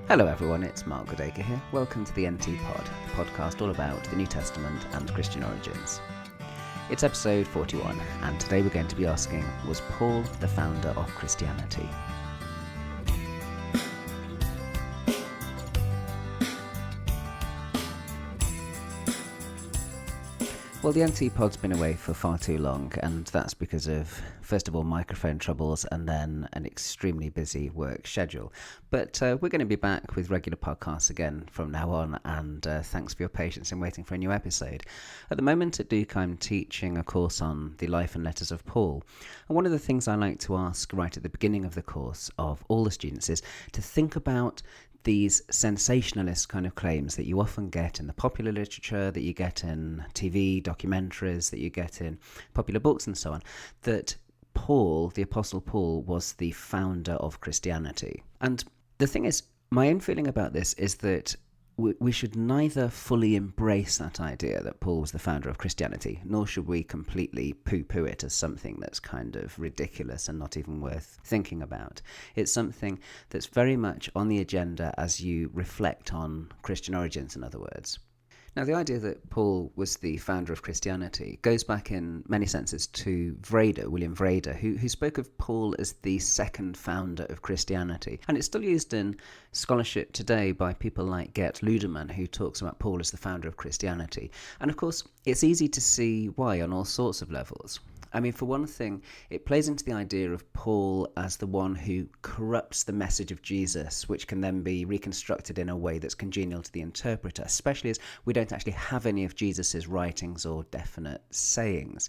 Hello everyone, it's Mark Goodacre here. Welcome to the NT Pod, a podcast all about the New Testament and Christian origins. It's episode 41, and today we're going to be asking, was Paul the founder of Christianity? Well, the NT Pod's been away for far too long, and that's because of, first of all, microphone troubles and then an extremely busy work schedule. But we're going to be back with regular podcasts again from now on, and thanks for your patience in waiting for a new episode. At the moment at Duke, I'm teaching a course on the life and letters of Paul. And one of the things I like to ask right at the beginning of the course of all the students is to think about these sensationalist kind of claims that you often get in the popular literature, that you get in TV documentaries, that you get in popular books and so on, that Paul, the Apostle Paul, was the founder of Christianity. And the thing is, my own feeling about this is that we should neither fully embrace that idea that Paul was the founder of Christianity, nor should we completely poo-poo it as something that's kind of ridiculous and not even worth thinking about. It's something that's very much on the agenda as you reflect on Christian origins, in other words. Now, the idea that Paul was the founder of Christianity goes back in many senses to William Vrader, who spoke of Paul as the second founder of Christianity. And it's still used in scholarship today by people like Gert Ludemann, who talks about Paul as the founder of Christianity. And of course, it's easy to see why on all sorts of levels. I mean, for one thing, it plays into the idea of Paul as the one who corrupts the message of Jesus, which can then be reconstructed in a way that's congenial to the interpreter, especially as we don't actually have any of Jesus's writings or definite sayings.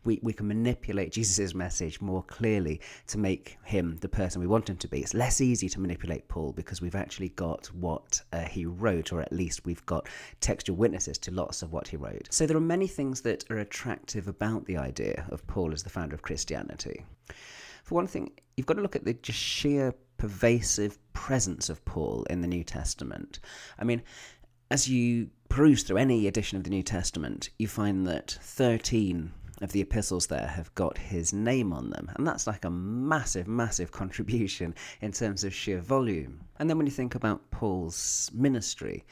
We can manipulate Jesus's message more clearly to make him the person we want him to be. It's less easy to manipulate Paul because we've actually got what he wrote, or at least we've got textual witnesses to lots of what he wrote. So there are many things that are attractive about the idea of Paul as the founder of Christianity. For one thing, you've got to look at the just sheer pervasive presence of Paul in the New Testament. I mean, as you peruse through any edition of the New Testament, you find that 13 of the epistles there have got his name on them, and that's like a massive contribution in terms of sheer volume. And then when you think about Paul's ministry,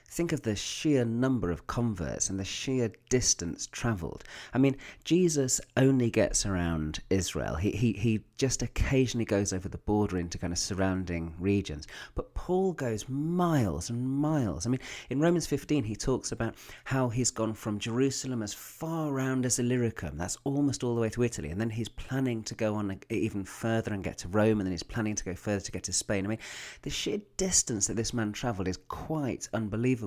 think of the sheer number of converts and the sheer distance travelled. I mean, Jesus only gets around Israel. He just occasionally goes over the border into kind of surrounding regions. But Paul goes miles and miles. I mean, in Romans 15, he talks about how he's gone from Jerusalem as far around as Illyricum. That's almost all the way to Italy. And then he's planning to go on even further and get to Rome. And then he's planning to go further to get to Spain. I mean, the sheer distance that this man travelled is quite unbelievable.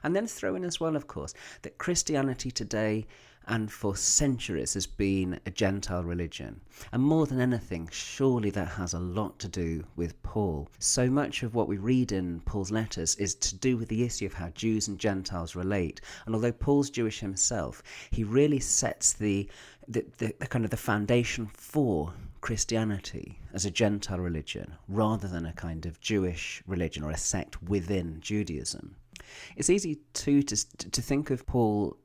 And then throw in as well, of course, that Christianity today and for centuries has been a Gentile religion. And more than anything, surely that has a lot to do with Paul. So much of what we read in Paul's letters is to do with the issue of how Jews and Gentiles relate. And although Paul's Jewish himself, he really sets the kind of the foundation for Christianity as a Gentile religion rather than a kind of Jewish religion or a sect within Judaism. It's easy too to think of Paul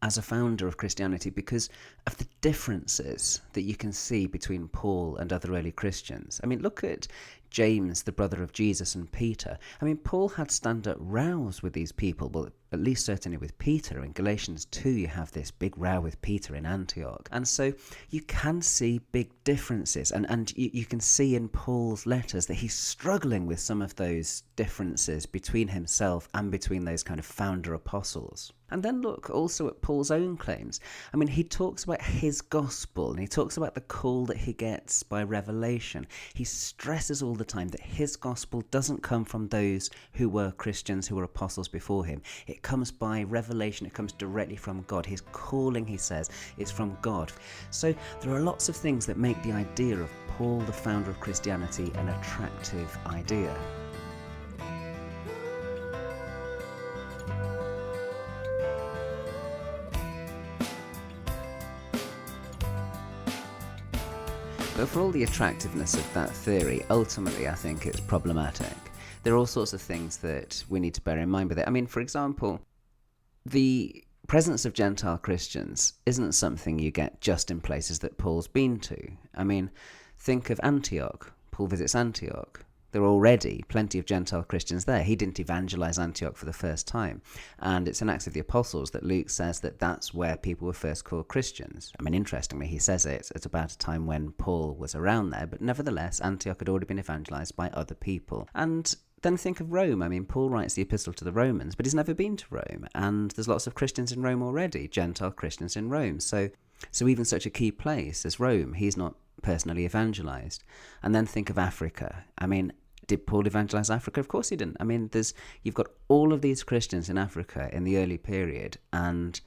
as a founder of Christianity because of the differences that you can see between Paul and other early Christians. I mean, look at James, the brother of Jesus, and Peter. I mean, Paul had stand-up rows with these people, well, at least certainly with Peter. In Galatians 2, you have this big row with Peter in Antioch. And so you can see big differences. And you can see in Paul's letters that he's struggling with some of those differences between himself and between those kind of founder apostles. And then look also at Paul's own claims. I mean, he talks about his gospel, and he talks about the call that he gets by revelation. He stresses all the time that his gospel doesn't come from those who were Christians, who were apostles before him. It comes by revelation. It comes directly from God. His calling, he says, is from God. So there are lots of things that make the idea of Paul, the founder of Christianity, an attractive idea. But for all the attractiveness of that theory, ultimately I think it's problematic. There are all sorts of things that we need to bear in mind with it. I mean, for example, the presence of Gentile Christians isn't something you get just in places that Paul's been to. I mean, think of Antioch. Paul visits Antioch. There were already plenty of Gentile Christians there. He didn't evangelize Antioch for the first time. And it's in Acts of the Apostles that Luke says that that's where people were first called Christians. I mean, interestingly, he says it at about a time when Paul was around there, but nevertheless, Antioch had already been evangelized by other people. And then think of Rome. I mean, Paul writes the epistle to the Romans, but he's never been to Rome. And there's lots of Christians in Rome already, Gentile Christians in Rome. So even such a key place as Rome, he's not personally evangelized. And then think of Africa. I mean, did Paul evangelize Africa? Of course he didn't. I mean, you've got all of these Christians in Africa in the early period, and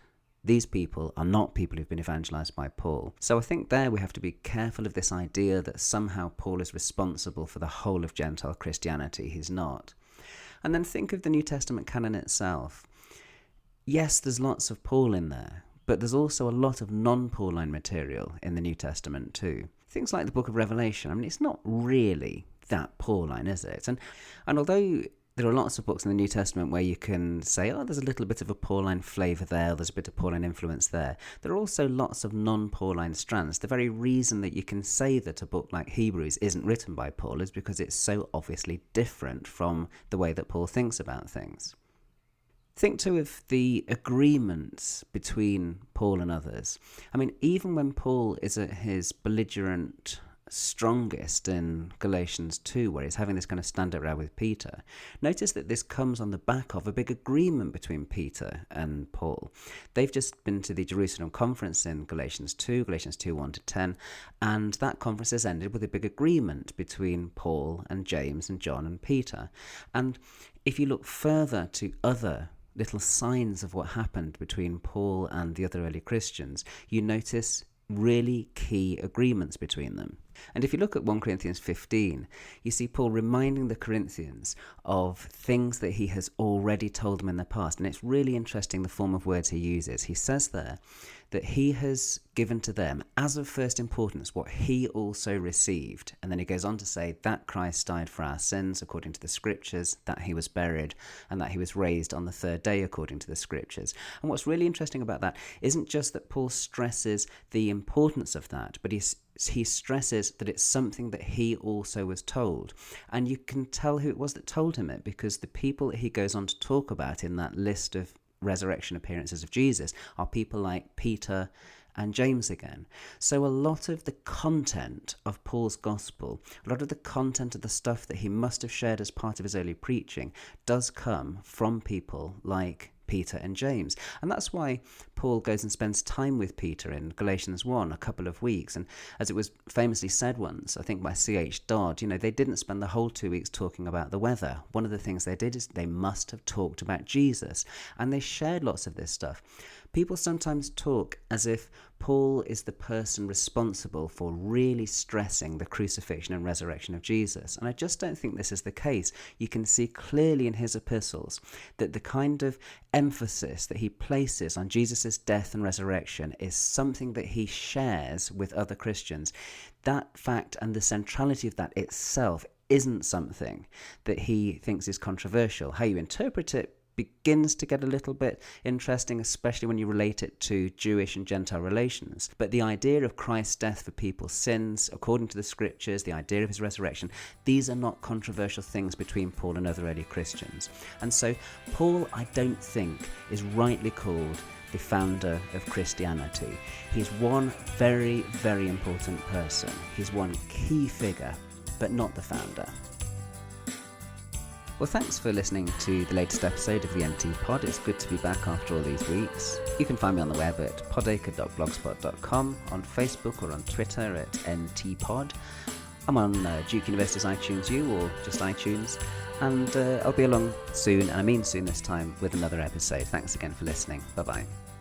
these people are not people who've been evangelized by Paul. So I think there we have to be careful of this idea that somehow Paul is responsible for the whole of Gentile Christianity. He's not. And then think of the New Testament canon itself. Yes, there's lots of Paul in there, but there's also a lot of non-Pauline material in the New Testament too. Things like the book of Revelation. I mean, it's not really that Pauline, is it? And although there are lots of books in the New Testament where you can say, oh, there's a little bit of a Pauline flavour there, there's a bit of Pauline influence there, there are also lots of non-Pauline strands. The very reason that you can say that a book like Hebrews isn't written by Paul is because it's so obviously different from the way that Paul thinks about things. Think too of the agreements between Paul and others. I mean, even when Paul is at his belligerent strongest in Galatians 2, where he's having this kind of stand-up row with Peter, notice that this comes on the back of a big agreement between Peter and Paul. They've just been to the Jerusalem conference in Galatians 2, Galatians 2, 1-10, and that conference has ended with a big agreement between Paul and James and John and Peter. And if you look further to other little signs of what happened between Paul and the other early Christians, you notice really key agreements between them. And if you look at 1 Corinthians 15, you see Paul reminding the Corinthians of things that he has already told them in the past. And it's really interesting the form of words he uses. He says there that he has given to them as of first importance what he also received. And then he goes on to say that Christ died for our sins according to the scriptures, that he was buried, and that he was raised on the third day according to the scriptures. And what's really interesting about that isn't just that Paul stresses the importance of that, but he stresses that it's something that he also was told. And you can tell who it was that told him it, because the people that he goes on to talk about in that list of resurrection appearances of Jesus are people like Peter and James again. So a lot of the content of Paul's gospel, a lot of the content of the stuff that he must have shared as part of his early preaching does come from people like Peter and James. And that's why Paul goes and spends time with Peter in Galatians 1 a couple of weeks. And as it was famously said once, I think by C.H. Dodd, they didn't spend the whole 2 weeks talking about the weather. One of the things they did is they must have talked about Jesus. And they shared lots of this stuff. People sometimes talk as if Paul is the person responsible for really stressing the crucifixion and resurrection of Jesus. And I just don't think this is the case. You can see clearly in his epistles that the kind of emphasis that he places on Jesus' death and resurrection is something that he shares with other Christians. That fact and the centrality of that itself isn't something that he thinks is controversial. How you interpret it begins to get a little bit interesting, especially when you relate it to Jewish and Gentile relations. But the idea of Christ's death for people's sins, according to the scriptures, the idea of his resurrection, these are not controversial things between Paul and other early Christians. And so Paul, I don't think, is rightly called the founder of Christianity. He's one very, very important person. He's one key figure, but not the founder. Well, thanks for listening to the latest episode of the NT Pod. It's good to be back after all these weeks. You can find me on the web at podacre.blogspot.com, on Facebook or on Twitter at ntpod. I'm on Duke University's iTunes U, or just iTunes. And I'll be along soon, and I mean soon this time, with another episode. Thanks again for listening. Bye-bye.